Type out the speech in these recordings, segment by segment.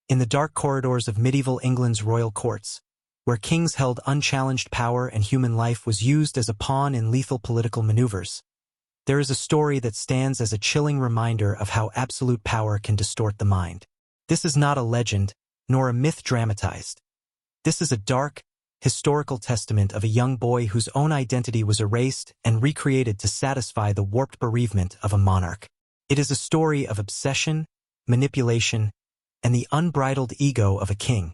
In the dark corridors of medieval England's royal courts, where kings held unchallenged power and human life was used as a pawn in lethal political maneuvers, there is a story that stands as a chilling reminder of how absolute power can distort the mind. This is not a legend, nor a myth dramatized. This is a dark, historical testament of a young boy whose own identity was erased and recreated to satisfy the warped bereavement of a monarch. It is a story of obsession, manipulation, and the unbridled ego of a king.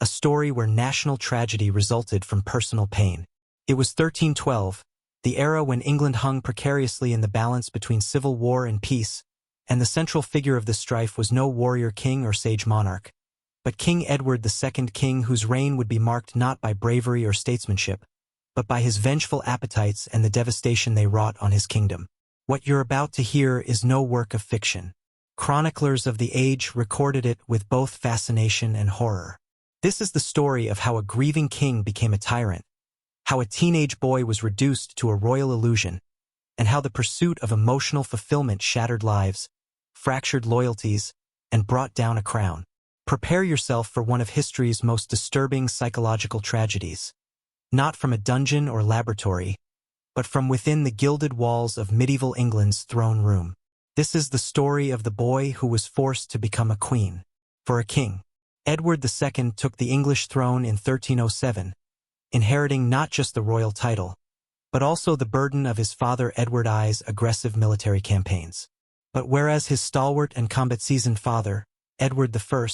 A story where national tragedy resulted from personal pain. It was 1312, the era when England hung precariously in the balance between civil war and peace, and the central figure of the strife was no warrior king or sage monarch, but King Edward II, king whose reign would be marked not by bravery or statesmanship, but by his vengeful appetites and the devastation they wrought on his kingdom. What you're about to hear is no work of fiction. Chroniclers of the age recorded it with both fascination and horror. This is the story of how a grieving king became a tyrant, how a teenage boy was reduced to a royal illusion, and how the pursuit of emotional fulfillment shattered lives, fractured loyalties, and brought down a crown. Prepare yourself for one of history's most disturbing psychological tragedies. Not from a dungeon or laboratory, but from within the gilded walls of medieval England's throne room. This is the story of the boy who was forced to become a queen. For a king, Edward II took the English throne in 1307, inheriting not just the royal title, but also the burden of his father Edward I's aggressive military campaigns. But whereas his stalwart and combat-seasoned father, Edward I,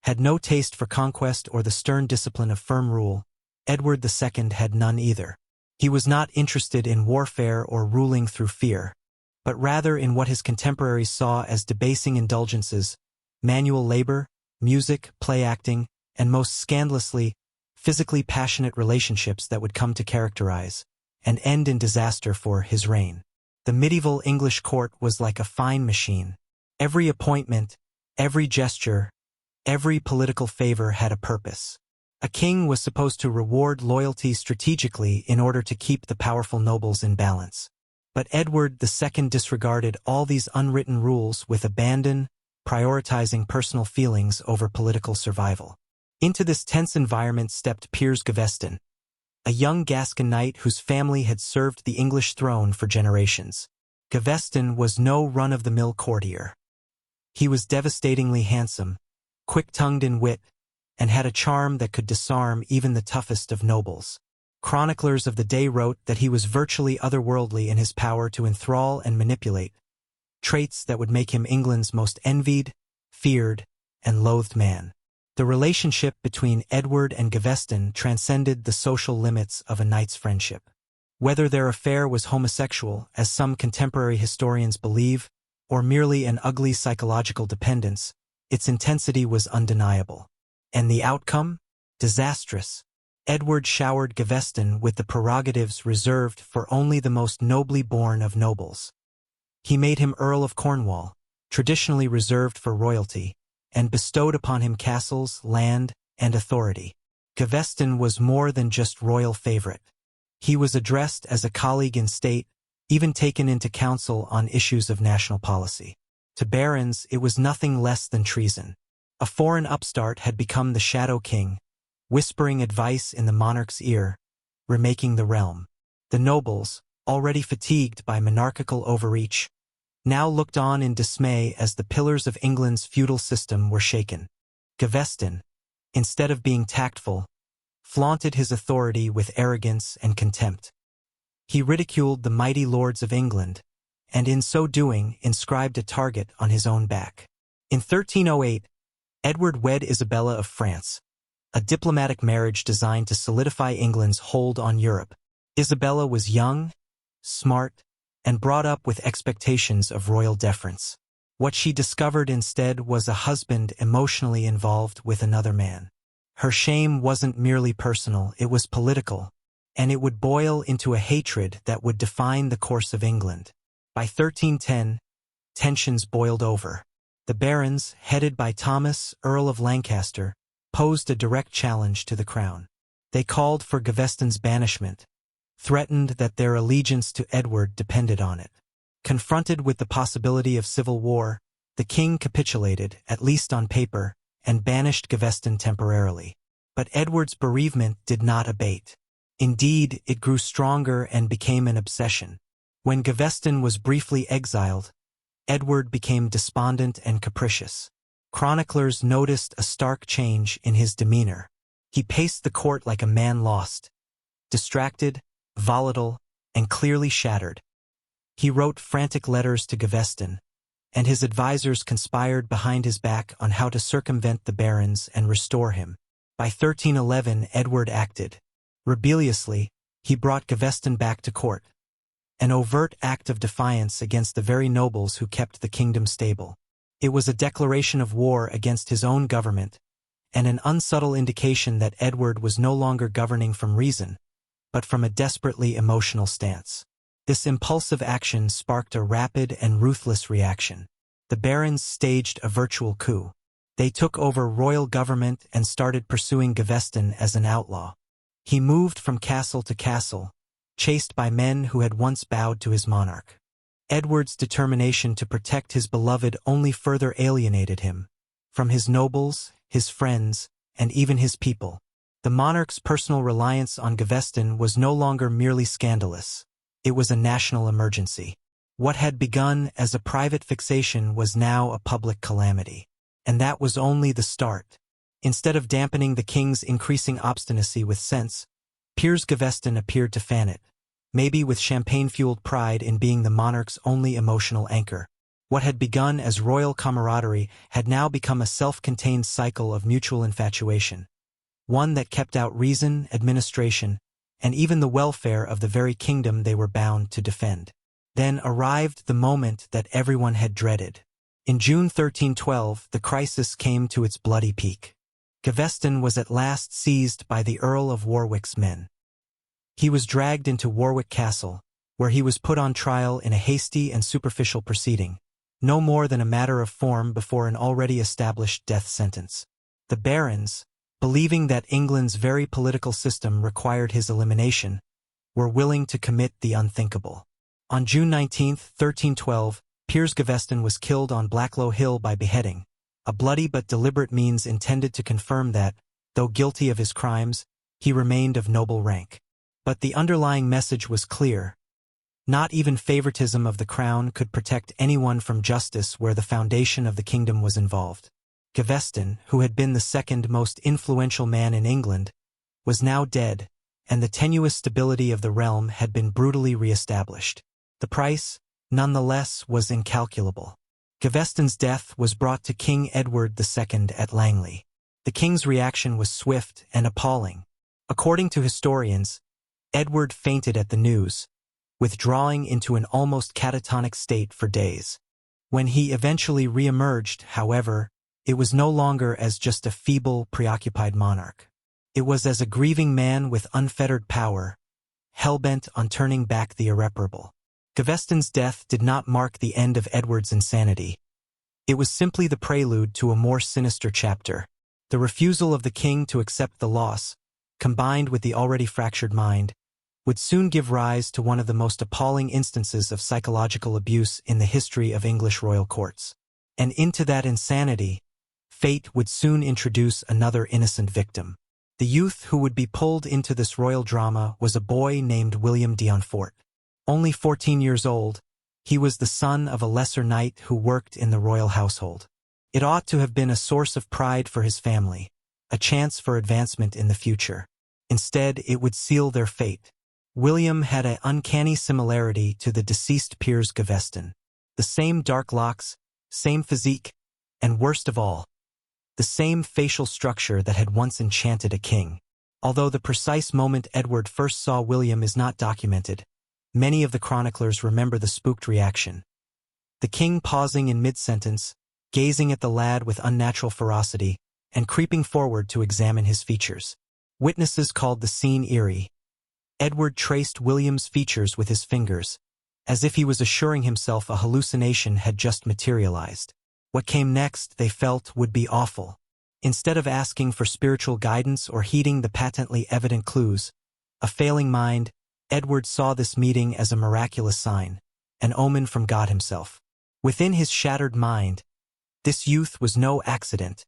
had no taste for conquest or the stern discipline of firm rule, Edward II had none either. He was not interested in warfare or ruling through fear, but rather in what his contemporaries saw as debasing indulgences, manual labor, music, play acting, and most scandalously, physically passionate relationships that would come to characterize and end in disaster for his reign. The medieval English court was like a fine machine. Every appointment, every gesture, every political favor had a purpose. A king was supposed to reward loyalty strategically in order to keep the powerful nobles in balance. But Edward II disregarded all these unwritten rules with abandon, prioritizing personal feelings over political survival. Into this tense environment stepped Piers Gaveston, a young Gascon knight whose family had served the English throne for generations. Gaveston was no run-of-the-mill courtier. He was devastatingly handsome, quick-tongued in wit, and had a charm that could disarm even the toughest of nobles. Chroniclers of the day wrote that he was virtually otherworldly in his power to enthrall and manipulate, traits that would make him England's most envied, feared, and loathed man. The relationship between Edward and Gaveston transcended the social limits of a knight's friendship. Whether their affair was homosexual, as some contemporary historians believe, or merely an ugly psychological dependence, its intensity was undeniable. And the outcome? Disastrous. Edward showered Gaveston with the prerogatives reserved for only the most nobly born of nobles. He made him Earl of Cornwall, traditionally reserved for royalty, and bestowed upon him castles, land, and authority. Gaveston was more than just royal favorite. He was addressed as a colleague in state, even taken into counsel on issues of national policy. To barons, it was nothing less than treason. A foreign upstart had become the Shadow King, whispering advice in the monarch's ear, remaking the realm. The nobles, already fatigued by monarchical overreach, now looked on in dismay as the pillars of England's feudal system were shaken. Gaveston, instead of being tactful, flaunted his authority with arrogance and contempt. He ridiculed the mighty lords of England, and in so doing inscribed a target on his own back. In 1308, Edward wed Isabella of France, a diplomatic marriage designed to solidify England's hold on Europe. Isabella was young, smart, and brought up with expectations of royal deference. What she discovered instead was a husband emotionally involved with another man. Her shame wasn't merely personal, it was political, and it would boil into a hatred that would define the course of England. By 1310, tensions boiled over. The barons, headed by Thomas, Earl of Lancaster, posed a direct challenge to the crown. They called for Gaveston's banishment, threatened that their allegiance to Edward depended on it. Confronted with the possibility of civil war, the king capitulated, at least on paper, and banished Gaveston temporarily. But Edward's bereavement did not abate. Indeed, it grew stronger and became an obsession. When Gaveston was briefly exiled, Edward became despondent and capricious. Chroniclers noticed a stark change in his demeanor. He paced the court like a man lost, distracted, volatile, and clearly shattered. He wrote frantic letters to Gaveston, and his advisors conspired behind his back on how to circumvent the barons and restore him. By 1311, Edward acted. Rebelliously, he brought Gaveston back to court, an overt act of defiance against the very nobles who kept the kingdom stable. It was a declaration of war against his own government, and an unsubtle indication that Edward was no longer governing from reason, but from a desperately emotional stance. This impulsive action sparked a rapid and ruthless reaction. The barons staged a virtual coup. They took over royal government and started pursuing Gaveston as an outlaw. He moved from castle to castle, chased by men who had once bowed to his monarch. Edward's determination to protect his beloved only further alienated him from his nobles, his friends, and even his people. The monarch's personal reliance on Gaveston was no longer merely scandalous. It was a national emergency. What had begun as a private fixation was now a public calamity. And that was only the start. Instead of dampening the king's increasing obstinacy with sense, Piers Gaveston appeared to fan it, maybe with champagne-fueled pride in being the monarch's only emotional anchor. What had begun as royal camaraderie had now become a self-contained cycle of mutual infatuation, one that kept out reason, administration, and even the welfare of the very kingdom they were bound to defend. Then arrived the moment that everyone had dreaded. In June 1312, the crisis came to its bloody peak. Gaveston was at last seized by the Earl of Warwick's men. He was dragged into Warwick Castle, where he was put on trial in a hasty and superficial proceeding, no more than a matter of form before an already established death sentence. The barons, believing that England's very political system required his elimination, were willing to commit the unthinkable. On June 19, 1312, Piers Gaveston was killed on Blacklow Hill by beheading, a bloody but deliberate means intended to confirm that, though guilty of his crimes, he remained of noble rank. But the underlying message was clear. Not even favoritism of the crown could protect anyone from justice where the foundation of the kingdom was involved. Gaveston, who had been the second most influential man in England, was now dead, and the tenuous stability of the realm had been brutally re-established. The price, nonetheless, was incalculable. Gaveston's death was brought to King Edward II at Langley. The king's reaction was swift and appalling. According to historians, Edward fainted at the news, withdrawing into an almost catatonic state for days. When he eventually re-emerged, however, it was no longer as just a feeble, preoccupied monarch. It was as a grieving man with unfettered power, hell-bent on turning back the irreparable. Gaveston's death did not mark the end of Edward's insanity. It was simply the prelude to a more sinister chapter. The refusal of the king to accept the loss, combined with the already fractured mind, would soon give rise to one of the most appalling instances of psychological abuse in the history of English royal courts. And into that insanity, fate would soon introduce another innocent victim. The youth who would be pulled into this royal drama was a boy named William d'Montfort. Only 14 years old, he was the son of a lesser knight who worked in the royal household. It ought to have been a source of pride for his family, a chance for advancement in the future. Instead, it would seal their fate. William had an uncanny similarity to the deceased Piers Gaveston. The same dark locks, same physique, and worst of all, the same facial structure that had once enchanted a king. Although the precise moment Edward first saw William is not documented, many of the chroniclers remember the spooked reaction. The king pausing in mid-sentence, gazing at the lad with unnatural ferocity, and creeping forward to examine his features. Witnesses called the scene eerie. Edward traced William's features with his fingers, as if he was assuring himself a hallucination had just materialized. What came next, they felt, would be awful. Instead of asking for spiritual guidance or heeding the patently evident clues, a failing mind, Edward saw this meeting as a miraculous sign, an omen from God himself. Within his shattered mind, this youth was no accident,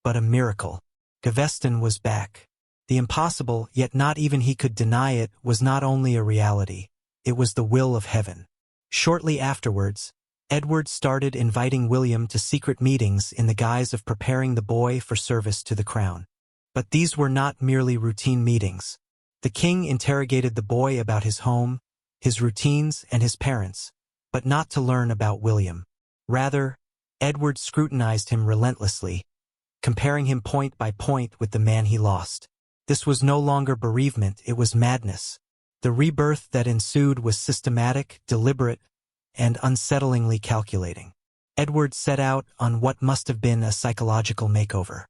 but a miracle. Gaveston was back. The impossible, yet not even he could deny it, was not only a reality, it was the will of heaven. Shortly afterwards, Edward started inviting William to secret meetings in the guise of preparing the boy for service to the crown. But these were not merely routine meetings. The king interrogated the boy about his home, his routines, and his parents, but not to learn about William. Rather, Edward scrutinized him relentlessly, comparing him point by point with the man he lost. This was no longer bereavement, it was madness. The rebirth that ensued was systematic, deliberate, and unsettlingly calculating. Edward set out on what must have been a psychological makeover.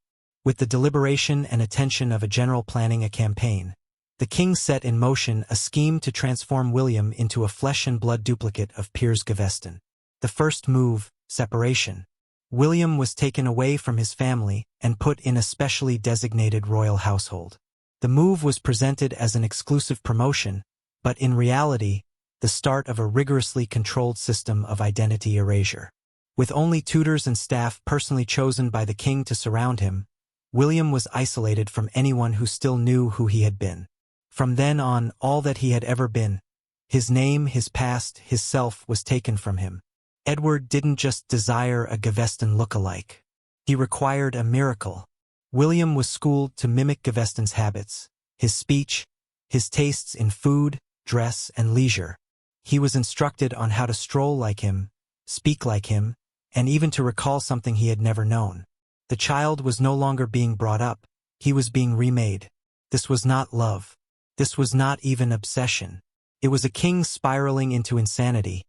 With the deliberation and attention of a general planning a campaign, the king set in motion a scheme to transform William into a flesh-and-blood duplicate of Piers Gaveston. The first move, separation. William was taken away from his family and put in a specially designated royal household. The move was presented as an exclusive promotion, but in reality, the start of a rigorously controlled system of identity erasure. With only tutors and staff personally chosen by the king to surround him, William was isolated from anyone who still knew who he had been. From then on, all that he had ever been, his name, his past, his self, was taken from him. Edward didn't just desire a Gaveston look-alike. He required a miracle. William was schooled to mimic Gaveston's habits, his speech, his tastes in food, dress, and leisure. He was instructed on how to stroll like him, speak like him, and even to recall something he had never known. The child was no longer being brought up, he was being remade. This was not love. This was not even obsession. It was a king spiraling into insanity,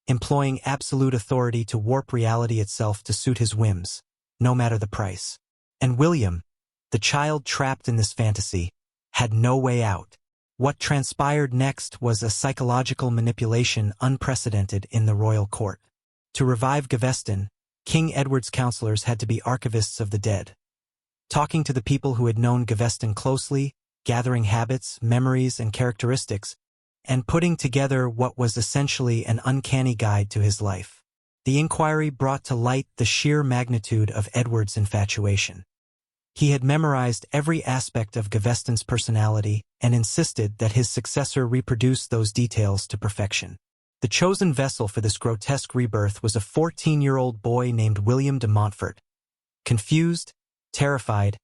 employing absolute authority to warp reality itself to suit his whims, no matter the price. And William, the child trapped in this fantasy, had no way out. What transpired next was a psychological manipulation unprecedented in the royal court. To revive Gaveston, King Edward's counselors had to be archivists of the dead. Talking to the people who had known Gaveston closely, gathering habits, memories, and characteristics, and putting together what was essentially an uncanny guide to his life. The inquiry brought to light the sheer magnitude of Edward's infatuation. He had memorized every aspect of Gaveston's personality and insisted that his successor reproduce those details to perfection. The chosen vessel for this grotesque rebirth was a 14-year-old boy named William de Montfort, confused, terrified,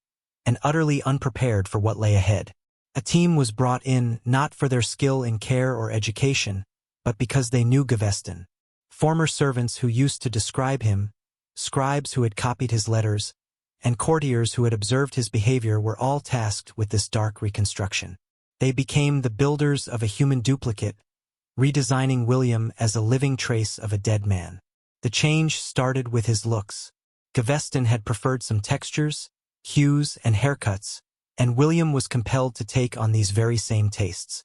and utterly unprepared for what lay ahead. A team was brought in not for their skill in care or education, but because they knew Gaveston. Former servants who used to describe him, scribes who had copied his letters, and courtiers who had observed his behavior were all tasked with this dark reconstruction. They became the builders of a human duplicate, redesigning William as a living trace of a dead man. The change started with his looks. Gaveston had preferred some textures, hues, and haircuts, and William was compelled to take on these very same tastes.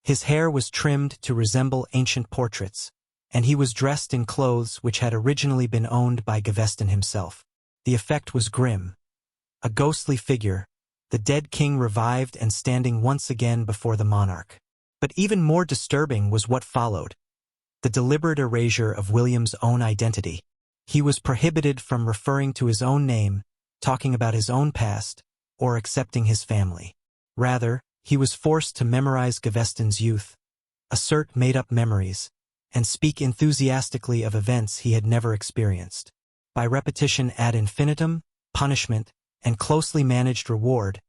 His hair was trimmed to resemble ancient portraits, and he was dressed in clothes which had originally been owned by Gaveston himself. The effect was grim. A ghostly figure, the dead king revived and standing once again before the monarch. But even more disturbing was what followed. The deliberate erasure of William's own identity. He was prohibited from referring to his own name, talking about his own past, or accepting his family. Rather, he was forced to memorize Gaveston's youth, assert made-up memories, and speak enthusiastically of events he had never experienced. By repetition ad infinitum, punishment, and closely managed reward,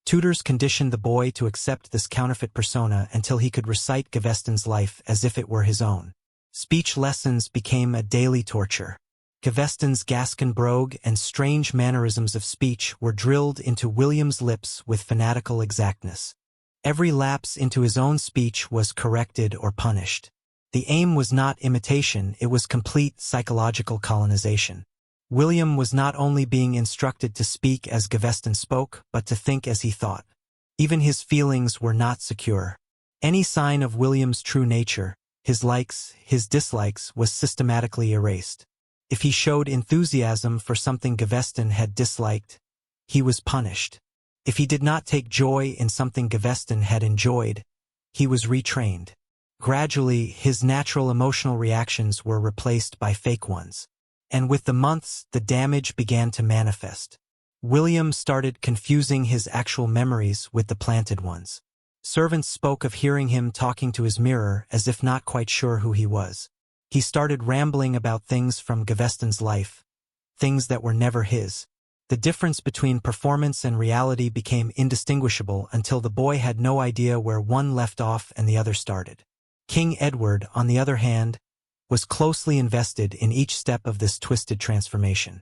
tutors conditioned the boy to accept this counterfeit persona until he could recite Gaveston's life as if it were his own. Speech lessons became a daily torture. Gaveston's Gascon brogue and strange mannerisms of speech were drilled into William's lips with fanatical exactness. Every lapse into his own speech was corrected or punished. The aim was not imitation, it was complete psychological colonization. William was not only being instructed to speak as Gaveston spoke, but to think as he thought. Even his feelings were not secure. Any sign of William's true nature, his likes, his dislikes, was systematically erased. If he showed enthusiasm for something Gaveston had disliked, he was punished. If he did not take joy in something Gaveston had enjoyed, he was retrained. Gradually, his natural emotional reactions were replaced by fake ones. And with the months, the damage began to manifest. William started confusing his actual memories with the planted ones. Servants spoke of hearing him talking to his mirror as if not quite sure who he was. He started rambling about things from Gaveston's life, things that were never his. The difference between performance and reality became indistinguishable until the boy had no idea where one left off and the other started. King Edward, on the other hand, was closely invested in each step of this twisted transformation.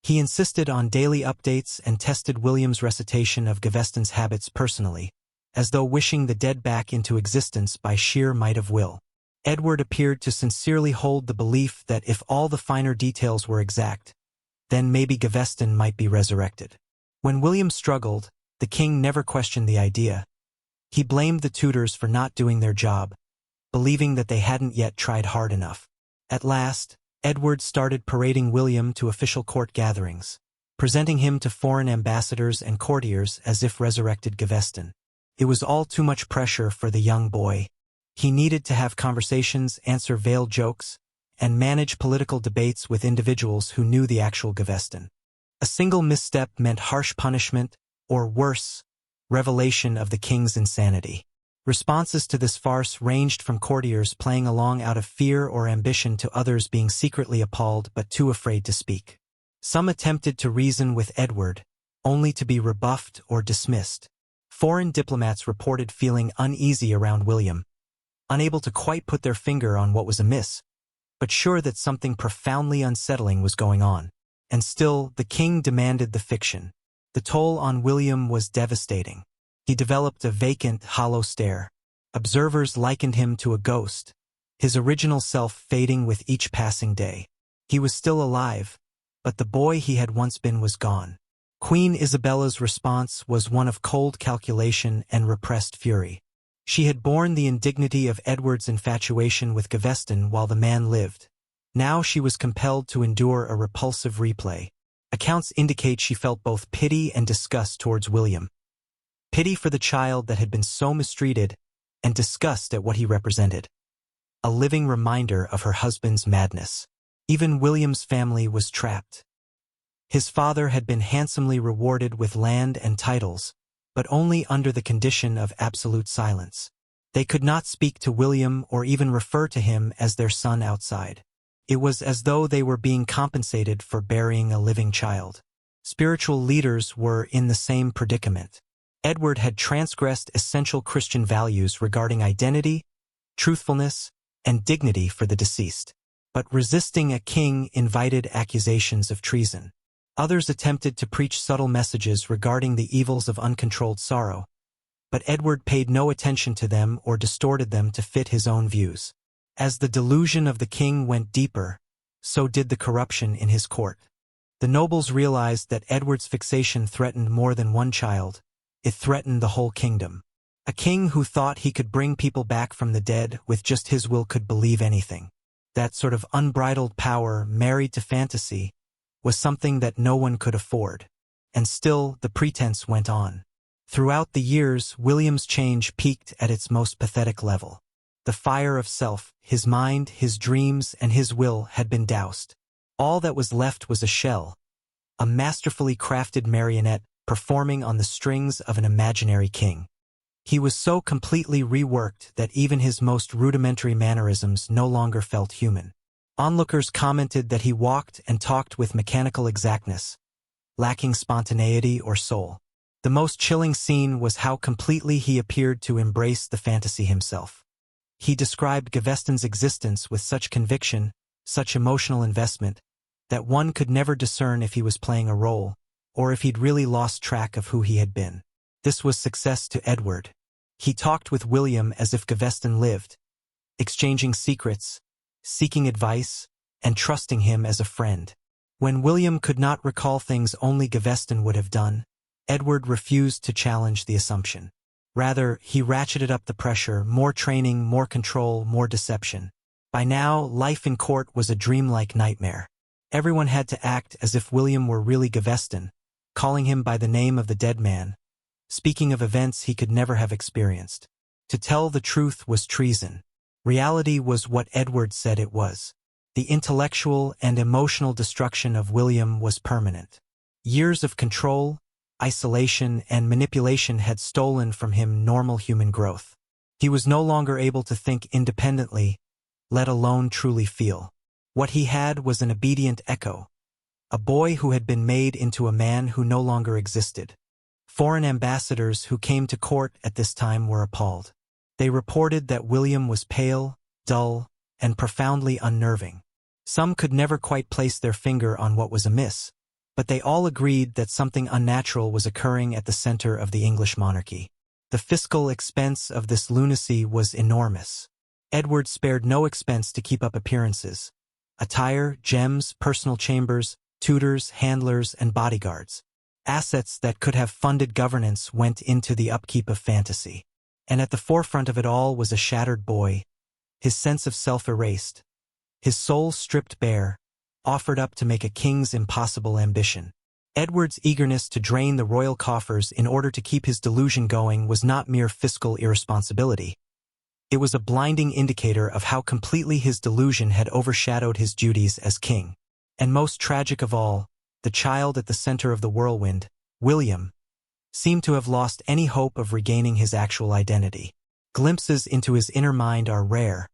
He insisted on daily updates and tested William's recitation of Gaveston's habits personally, as though wishing the dead back into existence by sheer might of will. Edward appeared to sincerely hold the belief that if all the finer details were exact, then maybe Gaveston might be resurrected. When William struggled, the king never questioned the idea. He blamed the tutors for not doing their job, believing that they hadn't yet tried hard enough. At last, Edward started parading William to official court gatherings, presenting him to foreign ambassadors and courtiers as if resurrected Gaveston. It was all too much pressure for the young boy. He needed to have conversations, answer veiled jokes, and manage political debates with individuals who knew the actual Gaveston. A single misstep meant harsh punishment, or worse, revelation of the king's insanity. Responses to this farce ranged from courtiers playing along out of fear or ambition to others being secretly appalled but too afraid to speak. Some attempted to reason with Edward, only to be rebuffed or dismissed. Foreign diplomats reported feeling uneasy around William, unable to quite put their finger on what was amiss, but sure that something profoundly unsettling was going on. And still, the king demanded the fiction. The toll on William was devastating. He developed a vacant, hollow stare. Observers likened him to a ghost, his original self fading with each passing day. He was still alive, but the boy he had once been was gone. Queen Isabella's response was one of cold calculation and repressed fury. She had borne the indignity of Edward's infatuation with Gaveston while the man lived. Now she was compelled to endure a repulsive replay. Accounts indicate she felt both pity and disgust towards William. Pity for the child that had been so mistreated, and disgust at what he represented. A living reminder of her husband's madness. Even William's family was trapped. His father had been handsomely rewarded with land and titles, but only under the condition of absolute silence. They could not speak to William or even refer to him as their son outside. It was as though they were being compensated for burying a living child. Spiritual leaders were in the same predicament. Edward had transgressed essential Christian values regarding identity, truthfulness, and dignity for the deceased. But resisting a king invited accusations of treason. Others attempted to preach subtle messages regarding the evils of uncontrolled sorrow, but Edward paid no attention to them or distorted them to fit his own views. As the delusion of the king went deeper, so did the corruption in his court. The nobles realized that Edward's fixation threatened more than one child. It threatened the whole kingdom. A king who thought he could bring people back from the dead with just his will could believe anything. That sort of unbridled power, married to fantasy, was something that no one could afford. And still, the pretense went on. Throughout the years, William's change peaked at its most pathetic level. The fire of self, his mind, his dreams, and his will had been doused. All that was left was a shell, a masterfully crafted marionette performing on the strings of an imaginary king. He was so completely reworked that even his most rudimentary mannerisms no longer felt human. Onlookers commented that he walked and talked with mechanical exactness, lacking spontaneity or soul. The most chilling scene was how completely he appeared to embrace the fantasy himself. He described Gaveston's existence with such conviction, such emotional investment, that one could never discern if he was playing a role, or if he'd really lost track of who he had been. This was success to Edward. He talked with William as if Gaveston lived, exchanging secrets, seeking advice, and trusting him as a friend. When William could not recall things only Gaveston would have done, Edward refused to challenge the assumption. Rather, he ratcheted up the pressure, more training, more control, more deception. By now, life in court was a dreamlike nightmare. Everyone had to act as if William were really Gaveston, calling him by the name of the dead man, speaking of events he could never have experienced. To tell the truth was treason. Reality was what Edward said it was. The intellectual and emotional destruction of William was permanent. Years of control, isolation, and manipulation had stolen from him normal human growth. He was no longer able to think independently, let alone truly feel. What he had was an obedient echo, a boy who had been made into a man who no longer existed. Foreign ambassadors who came to court at this time were appalled. They reported that William was pale, dull, and profoundly unnerving. Some could never quite place their finger on what was amiss, but they all agreed that something unnatural was occurring at the center of the English monarchy. The fiscal expense of this lunacy was enormous. Edward spared no expense to keep up appearances. Attire, gems, personal chambers, tutors, handlers, and bodyguards. Assets that could have funded governance went into the upkeep of fantasy. And at the forefront of it all was a shattered boy, his sense of self erased, his soul stripped bare, offered up to make a king's impossible ambition. Edward's eagerness to drain the royal coffers in order to keep his delusion going was not mere fiscal irresponsibility. It was a blinding indicator of how completely his delusion had overshadowed his duties as king. And most tragic of all, the child at the center of the whirlwind, William, seemed to have lost any hope of regaining his actual identity. Glimpses into his inner mind are rare,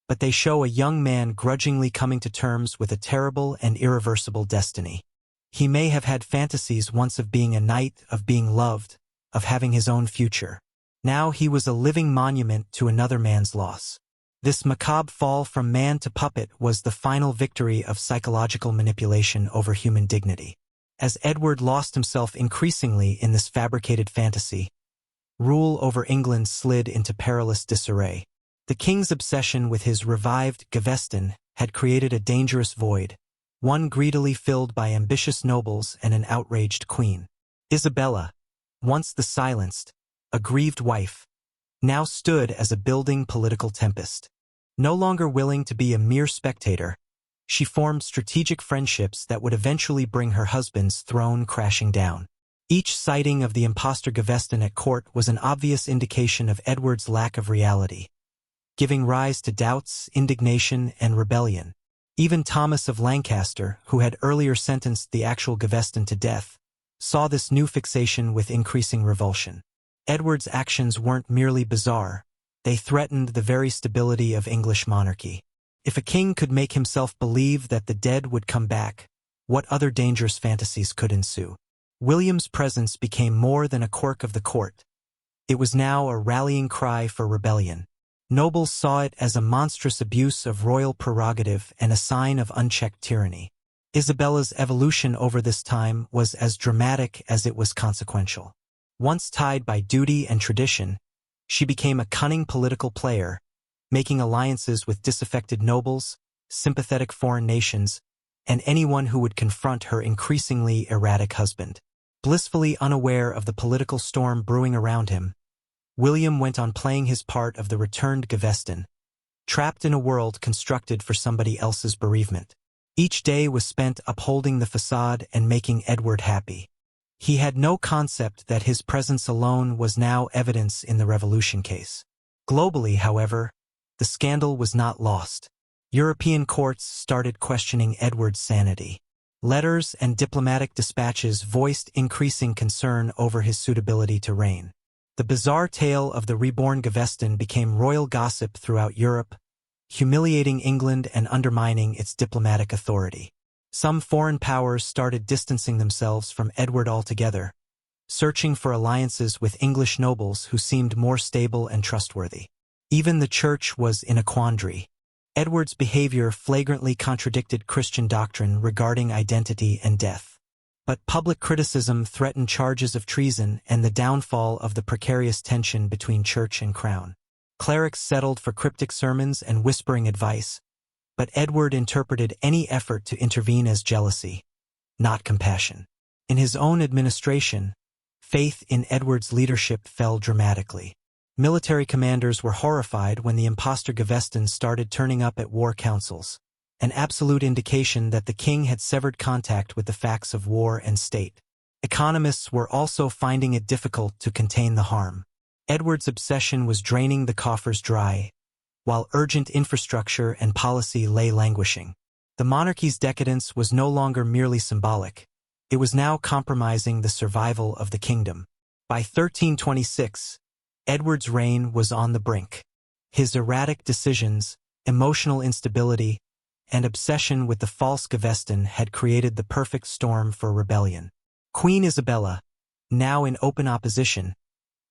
but they show a young man grudgingly coming to terms with a terrible and irreversible destiny. He may have had fantasies once of being a knight, of being loved, of having his own future. Now he was a living monument to another man's loss. This macabre fall from man to puppet was the final victory of psychological manipulation over human dignity. As Edward lost himself increasingly in this fabricated fantasy, rule over England slid into perilous disarray. The king's obsession with his revived Gaveston had created a dangerous void, one greedily filled by ambitious nobles and an outraged queen. Isabella, once the silenced, aggrieved wife, now stood as a building political tempest. No longer willing to be a mere spectator, she formed strategic friendships that would eventually bring her husband's throne crashing down. Each sighting of the impostor Gaveston at court was an obvious indication of Edward's lack of reality, giving rise to doubts, indignation, and rebellion. Even Thomas of Lancaster, who had earlier sentenced the actual Gaveston to death, saw this new fixation with increasing revulsion. Edward's actions weren't merely bizarre, they threatened the very stability of English monarchy. If a king could make himself believe that the dead would come back, what other dangerous fantasies could ensue? William's presence became more than a quirk of the court. It was now a rallying cry for rebellion. Nobles saw it as a monstrous abuse of royal prerogative and a sign of unchecked tyranny. Isabella's evolution over this time was as dramatic as it was consequential. Once tied by duty and tradition, she became a cunning political player, making alliances with disaffected nobles, sympathetic foreign nations, and anyone who would confront her increasingly erratic husband. Blissfully unaware of the political storm brewing around him, William went on playing his part of the returned Gaveston, trapped in a world constructed for somebody else's bereavement. Each day was spent upholding the facade and making Edward happy. He had no concept that his presence alone was now evidence in the Revolution case. Globally, however, the scandal was not lost. European courts started questioning Edward's sanity. Letters and diplomatic dispatches voiced increasing concern over his suitability to reign. The bizarre tale of the reborn Gaveston became royal gossip throughout Europe, humiliating England and undermining its diplomatic authority. Some foreign powers started distancing themselves from Edward altogether, searching for alliances with English nobles who seemed more stable and trustworthy. Even the Church was in a quandary. Edward's behavior flagrantly contradicted Christian doctrine regarding identity and death. But public criticism threatened charges of treason and the downfall of the precarious tension between church and crown. Clerics settled for cryptic sermons and whispering advice, but Edward interpreted any effort to intervene as jealousy, not compassion. In his own administration, faith in Edward's leadership fell dramatically. Military commanders were horrified when the impostor Gaveston started turning up at war councils, an absolute indication that the king had severed contact with the facts of war and state. Economists were also finding it difficult to contain the harm. Edward's obsession was draining the coffers dry, while urgent infrastructure and policy lay languishing. The monarchy's decadence was no longer merely symbolic. It was now compromising the survival of the kingdom. By 1326, Edward's reign was on the brink. His erratic decisions, emotional instability, and obsession with the false Gaveston had created the perfect storm for rebellion. Queen Isabella, now in open opposition,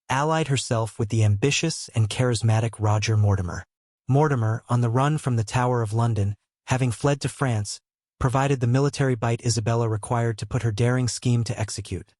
allied herself with the ambitious and charismatic Roger Mortimer. Mortimer, on the run from the Tower of London, having fled to France, provided the military bite Isabella required to put her daring scheme to execute.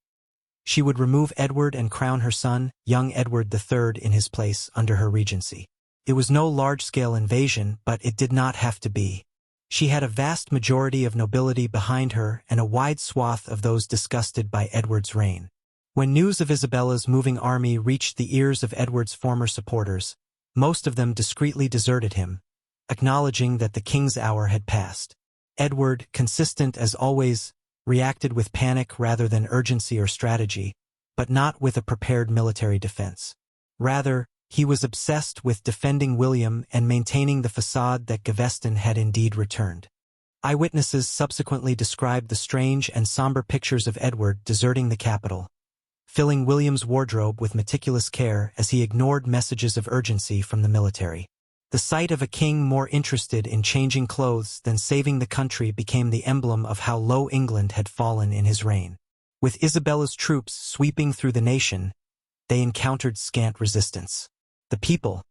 She would remove Edward and crown her son, young Edward III, in his place under her regency. It was no large-scale invasion, but it did not have to be. She had a vast majority of nobility behind her and a wide swath of those disgusted by Edward's reign. When news of Isabella's moving army reached the ears of Edward's former supporters, most of them discreetly deserted him, acknowledging that the king's hour had passed. Edward, consistent as always, reacted with panic rather than urgency or strategy, but not with a prepared military defense. Rather, he was obsessed with defending William and maintaining the facade that Gaveston had indeed returned. Eyewitnesses subsequently described the strange and somber pictures of Edward deserting the capital, filling William's wardrobe with meticulous care as he ignored messages of urgency from the military. The sight of a king more interested in changing clothes than saving the country became the emblem of how low England had fallen in his reign. With Isabella's troops sweeping through the nation, they encountered scant resistance. The people,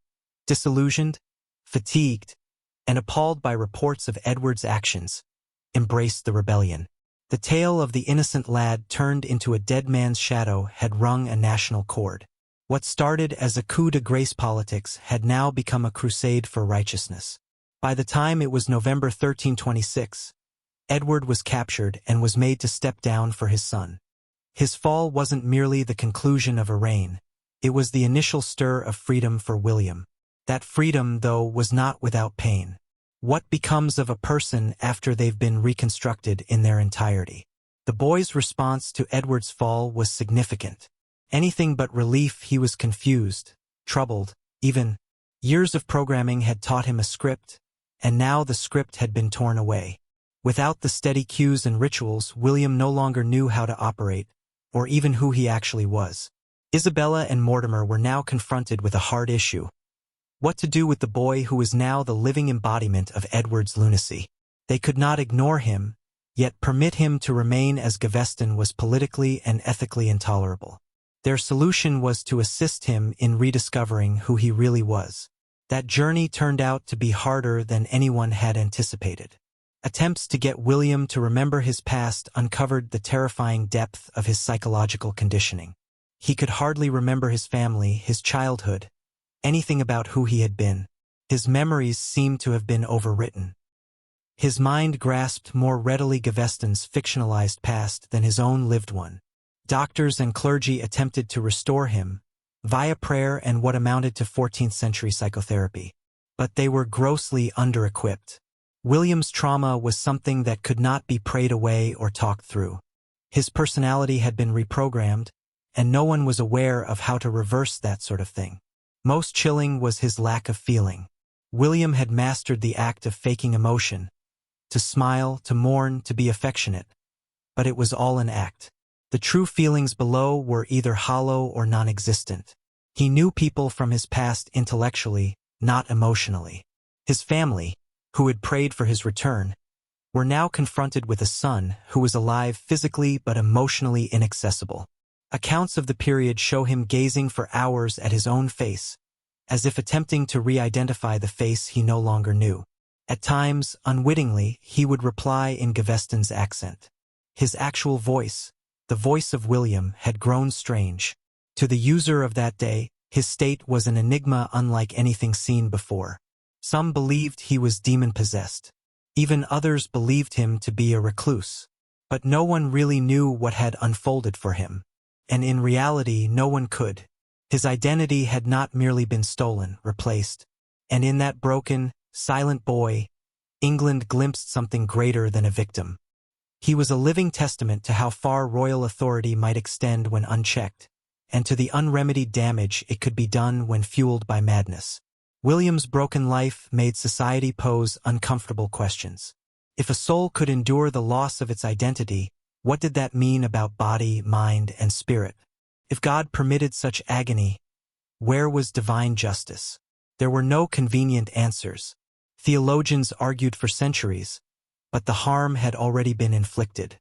disillusioned, fatigued, and appalled by reports of Edward's actions, embraced the rebellion. The tale of the innocent lad turned into a dead man's shadow had wrung a national chord. What started as a coup de grace politics had now become a crusade for righteousness. By the time it was November 1326, Edward was captured and was made to step down for his son. His fall wasn't merely the conclusion of a reign. It was the initial stir of freedom for William. That freedom, though, was not without pain. What becomes of a person after they've been reconstructed in their entirety? The boy's response to Edward's fall was significant. Anything but relief, he was confused, troubled, even. Years of programming had taught him a script, and now the script had been torn away. Without the steady cues and rituals, William no longer knew how to operate, or even who he actually was. Isabella and Mortimer were now confronted with a hard issue. What to do with the boy who was now the living embodiment of Edward's lunacy? They could not ignore him, yet permit him to remain as Gaveston was politically and ethically intolerable. Their solution was to assist him in rediscovering who he really was. That journey turned out to be harder than anyone had anticipated. Attempts to get William to remember his past uncovered the terrifying depth of his psychological conditioning. He could hardly remember his family, his childhood, anything about who he had been. His memories seemed to have been overwritten. His mind grasped more readily Gaveston's fictionalized past than his own lived one. Doctors and clergy attempted to restore him, via prayer and what amounted to 14th-century psychotherapy. But they were grossly under-equipped. William's trauma was something that could not be prayed away or talked through. His personality had been reprogrammed, and no one was aware of how to reverse that sort of thing. Most chilling was his lack of feeling. William had mastered the act of faking emotion, to smile, to mourn, to be affectionate. But it was all an act. The true feelings below were either hollow or non-existent. He knew people from his past intellectually, not emotionally. His family, who had prayed for his return, were now confronted with a son who was alive physically but emotionally inaccessible. Accounts of the period show him gazing for hours at his own face, as if attempting to re-identify the face he no longer knew. At times, unwittingly, he would reply in Gaveston's accent. His actual voice, the voice of William, had grown strange. To the user of that day, his state was an enigma unlike anything seen before. Some believed he was demon-possessed. Even others believed him to be a recluse. But no one really knew what had unfolded for him. And in reality, no one could. His identity had not merely been stolen, replaced. And in that broken, silent boy, England glimpsed something greater than a victim. He was a living testament to how far royal authority might extend when unchecked, and to the unremedied damage it could be done when fueled by madness. William's broken life made society pose uncomfortable questions. If a soul could endure the loss of its identity, What did that mean about body, mind, and spirit? If God permitted such agony, where was divine justice? There were no convenient answers. Theologians argued for centuries, but the harm had already been inflicted.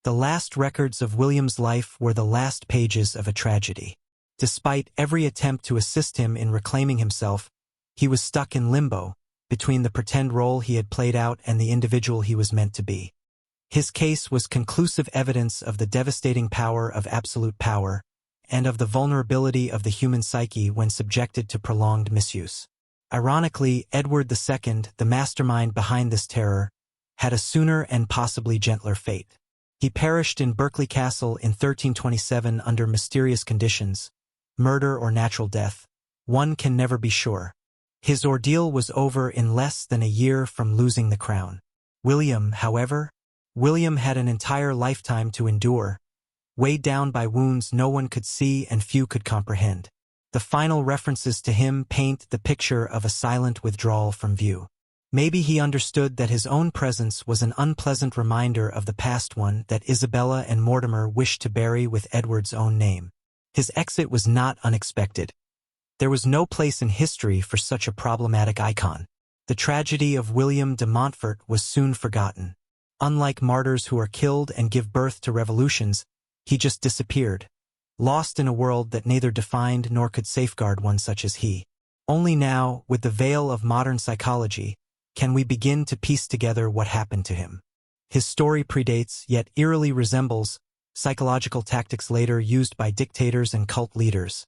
The last records of William's life were the last pages of a tragedy. Despite every attempt to assist him in reclaiming himself, he was stuck in limbo, between the pretend role he had played out and the individual he was meant to be. His case was conclusive evidence of the devastating power of absolute power, and of the vulnerability of the human psyche when subjected to prolonged misuse. Ironically, Edward II, the mastermind behind this terror, had a sooner and possibly gentler fate. He perished in Berkeley Castle in 1327 under mysterious conditions, murder or natural death. One can never be sure. His ordeal was over in less than a year from losing the crown. William, however, had an entire lifetime to endure, weighed down by wounds no one could see and few could comprehend. The final references to him paint the picture of a silent withdrawal from view. Maybe he understood that his own presence was an unpleasant reminder of the past one that Isabella and Mortimer wished to bury with Edward's own name. His exit was not unexpected. There was no place in history for such a problematic icon. The tragedy of William de Montfort was soon forgotten. Unlike martyrs who are killed and give birth to revolutions, he just disappeared, lost in a world that neither defined nor could safeguard one such as he. Only now, with the veil of modern psychology, can we begin to piece together what happened to him. His story predates, yet eerily resembles, psychological tactics later used by dictators and cult leaders.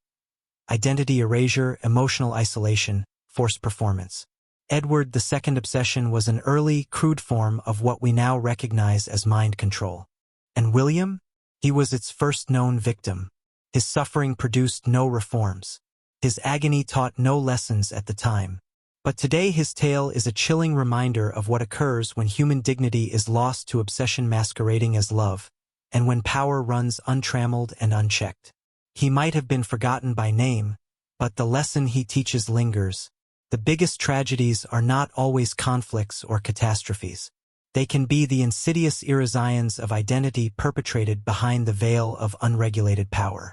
Identity erasure, emotional isolation, forced performance. Edward II's obsession was an early, crude form of what we now recognize as mind control. And William? He was its first known victim. His suffering produced no reforms. His agony taught no lessons at the time. But today his tale is a chilling reminder of what occurs when human dignity is lost to obsession masquerading as love, and when power runs untrammeled and unchecked. He might have been forgotten by name, but the lesson he teaches lingers. The biggest tragedies are not always conflicts or catastrophes. They can be the insidious erosions of identity perpetrated behind the veil of unregulated power.